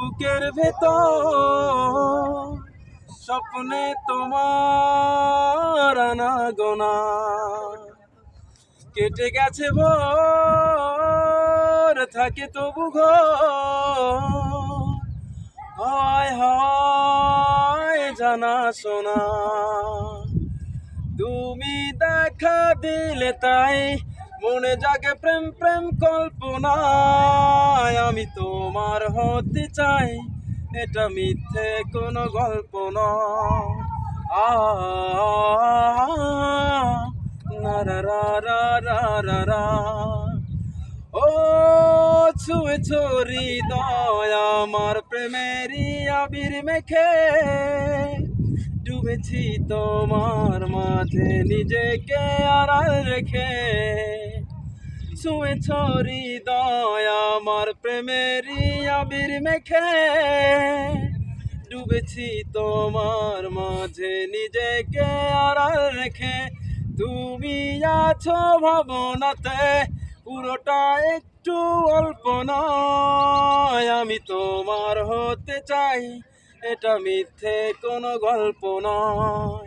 বুকের ভেতর স্বপ্নে তোমার আনাগোনা কেটে গেছে ভোর থাকে তবু হয় হয় জানা শোনা তুমি দেখা দিলে তাই মনে জাগে প্রেম প্রেম কল্পনায় আমি তোমার হতে চাই এটা মিথ্যে কোনো গল্প নয় আ না রা রা রা রা রা রা ও ছুঁয়েছ হৃদয় আমার প্রেমেরই আবির মেখে ডুবেছি তোমার মাঝে নিজেকে আড়াল রেখে ছুঁয়েছ হৃদয় আমার প্রেমেরই আবির মেখে ডুবেছি তোমার মাঝে নিজেকে আড়াল রেখে তুমি আছো ভাবনাতে পুরোটা একটু অল্প নয় আমি তোমার হতে চাই এটা মিথ্যে কোনো গল্প নয়